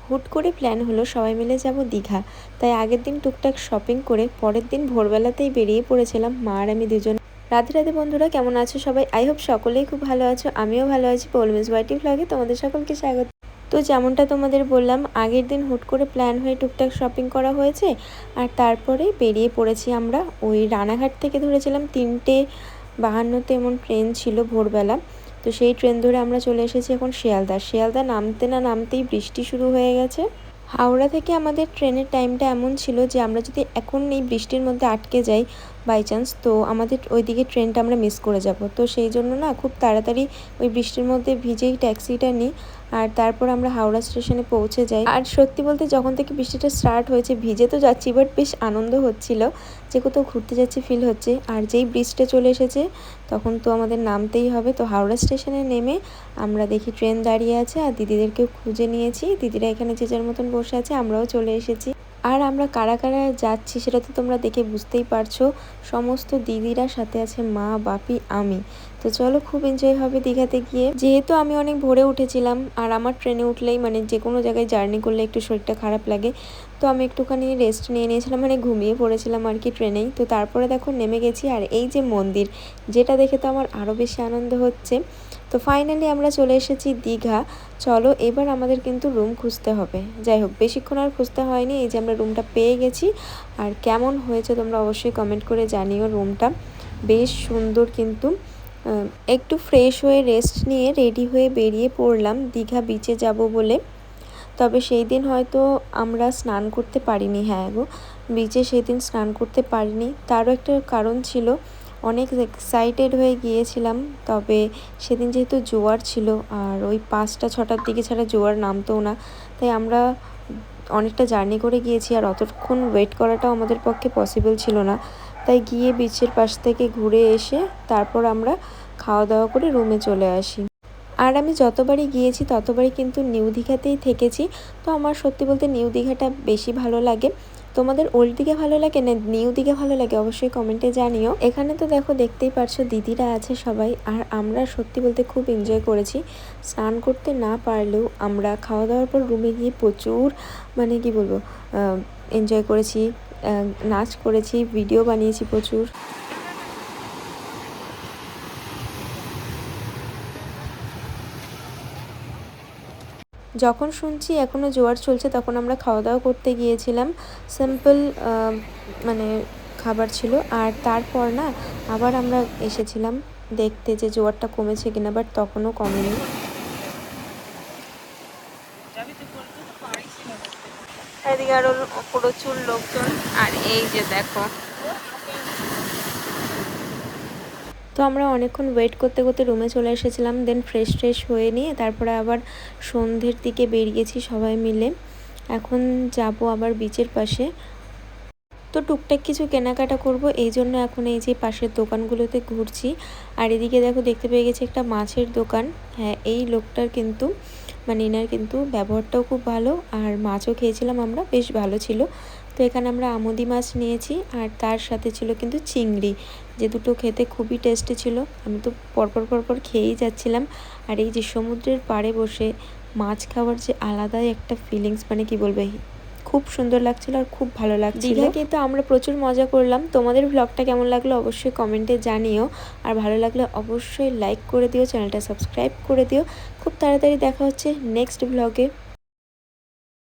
হুট করে প্ল্যান হলো সবাই মিলে যাব দীঘা। তাই আগের দিন টুকটাক শপিং করে পরের দিন ভোরবেলাতেই বেরিয়ে পড়েছিলাম মা আর আমি দুজন। রাধে রাধে বন্ধুরা, কেমন আছো সবাই? আই হোপ সকলেই খুব ভালো আছো, আমিও ভালো আছি। পৌলমিস ওয়াইটি ভ্লগে তোমাদের সকলকে স্বাগত। তো যেমনটা তোমাদের বললাম, আগের দিন হুট করে প্ল্যান হয়ে টুকটাক শপিং করা হয়েছে আর তারপরে বেরিয়ে পড়েছি আমরা। ওই রানাঘাট থেকে ধরেছিলাম 3:52 এমন ট্রেন ছিল ভোরবেলা। তো সেই ট্রেন ধরে আমরা চলে এসেছি এখন শিয়ালদা নামতে না নামতেই বৃষ্টি শুরু হয়ে গেছে। হাওড়া থেকে আমাদের ট্রেনের টাইমটা এমন ছিল যে আমরা যদি এখন এই বৃষ্টির মধ্যে আটকে যাই বাই চান্স, তো আমাদের ওইদিকে ট্রেনটা আমরা মিস করে যাব। তো সেই জন্য না খুব তাড়াতাড়ি ওই বৃষ্টির মধ্যে ভিজেই ট্যাক্সিটা নিই আর তারপর আমরা হাওড়া স্টেশনে পৌঁছে যাই। আর সত্যি বলতে যখন থেকে বৃষ্টিটা স্টার্ট হয়েছে ভিজে তো যাচ্ছি, বাট বেশ আনন্দ হচ্ছিল যে কোথাও ঘুরতে যাচ্ছি ফিল হচ্ছে। আর যেই বৃষ্টিটা চলে এসেছে তখন তো আমাদের নামতেই হবে। তো হাওড়া স্টেশনে নেমে আমরা দেখি ট্রেন দাঁড়িয়ে আছে আর দিদিদেরকেও খুঁজে নিয়েছি। দিদিরা এখানে যে যার মতন বসে আছে, আমরাও চলে এসেছি। আর আমরা কারা কারা যাচ্ছি সেটা তো তোমরা দেখে বুঝতেই পারছো। সমস্ত দিদিরা, সাথে আছে মা, বাপি, আমি। তো চলো, খুব এনজয় হবে দীঘাতে গিয়ে। যেহেতু আমি অনেক ভোরে উঠেছিলাম আর আমার ট্রেনে উঠলেই মানে যে কোনো জায়গায় জার্নি করলে একটু শরীরটা খারাপ লাগে, তো আমি একটুখানি রেস্ট নিয়ে নিয়েছিলাম, মানে ঘুমিয়ে পড়েছিলাম আর কি ট্রেনেই। তো তারপরে দেখো নেমে গেছি আর এই যে মন্দির, যেটা দেখে তো আমার আরও বেশি আনন্দ হচ্ছে। তো ফাইনালি আমরা চলে এসেছি দীঘা। চলো এবার আমাদের কিন্তু রুম খুঁজতে হবে। যাই হোক, বেশিক্ষণ আর খুঁজতে হয়নি, এই যে আমরা রুমটা পেয়ে গেছি। আর কেমন হয়েছে তোমরা অবশ্যই কমেন্ট করে জানিও। রুমটা বেশ সুন্দর, কিন্তু একটু ফ্রেশ হয়ে রেস্ট নিয়ে রেডি হয়ে বেরিয়ে পড়লাম দীঘা বিচে যাব বলে। তবে সেই দিন হয়তো আমরা স্নান করতে পারিনি। হ্যাঁ গো, বিচে সেই দিন স্নান করতে পারিনি। তারও একটা কারণ ছিল, অনেক এক্সাইটেড হয়ে গিয়েছিলাম। তবে সেদিন যেহেতু জোয়ার ছিল আর ওই 5টা-6টার দিকে ছাড়া জোয়ার নামতোও না, তাই আমরা অনেকটা জার্নি করে গিয়েছি আর অতক্ষণ ওয়েট করাটাও আমাদের পক্ষে পসিবল ছিল না। তাই গিয়ে বিচের পাশ থেকে ঘুরে এসে তারপর আমরা খাওয়া দাওয়া করে রুমে চলে আসি। আর আমি যতবারই গিয়েছি ততবারই কিন্তু নিউ দীঘাতেই থেকেছি। তো আমার সত্যি বলতে নিউ দীঘাটা বেশি ভালো লাগে। তোমাদের ওল্ড দীঘা ভালো লাগে না নিউ দীঘা ভালো লাগে অবশ্যই কমেন্টে জানিও। এখানে তো দেখো দেখতেই পারছো দিদিরা আছে সবাই, আর আমরা সত্যি বলতে খুব এনজয় করেছি। স্নান করতে না পারলেও আমরা খাওয়া দাওয়ার পর রুমে গিয়ে প্রচুর মানে কি বলবো এনজয় করেছি, নাচ করেছি, ভিডিও বানিয়েছি প্রচুর। যখন শুনছি এখনও জোয়ার চলছে তখন আমরা খাওয়া দাওয়া করতে গিয়েছিলাম। সিম্পল মানে খাবার ছিল। আর তারপর না আবার আমরা এসেছিলাম দেখতে যে জোয়ারটা কমেছে কিনা, বাট তখনও কমেনি। এদিকে আরও প্রচুর লোকজন। আর এই যে দেখো, তো আমরা অনেকক্ষণ ওয়েট করতে করতে রুমে চলে এসেছিলাম। দেন ফ্রেশ হয়ে নিয়ে তারপরে আবার সন্ধ্যের দিকে বেরিয়েছি সবাই মিলে। এখন যাব আবার বিচের পাশে। তো টুকটাক কিছু কেনাকাটা করব, এই জন্য এখন এই যে পাশের দোকানগুলোতে ঘুরছি। আর এদিকে দেখো দেখতে পেয়ে গেছি একটা মাছের দোকান। হ্যাঁ, এই লোকটার কিন্তু মানে এনার কিন্তু ব্যবহারটাও খুব ভালো, আর মাছও খেয়েছিলাম আমরা, বেশ ভালো ছিল। তো এখানে আমরা আমুদি মাছ নিয়েছি আর তার সাথে ছিল কিন্তু চিংড়ি, যে দুটো খেতে খুবই টেস্টি ছিল। আমি তো পরপর খেয়েই যাচ্ছিলাম। আর এই যে সমুদ্রের পাড়ে বসে মাছ খাওয়ার যে আলাদাই একটা ফিলিংস, মানে কি বলবে, খুব সুন্দর লাগছিল আর খুব ভালো লাগছিল। দীঘাকে তো আমরা প্রচুর মজা করলাম। তোমাদের ব্লগটা কেমন লাগলো অবশ্যই কমেন্টে জানিও। আর ভালো লাগলে অবশ্যই লাইক করে দিও, চ্যানেলটা সাবস্ক্রাইব করে দিও। খুব তাড়াতাড়ি দেখা হচ্ছে নেক্সট ব্লগে।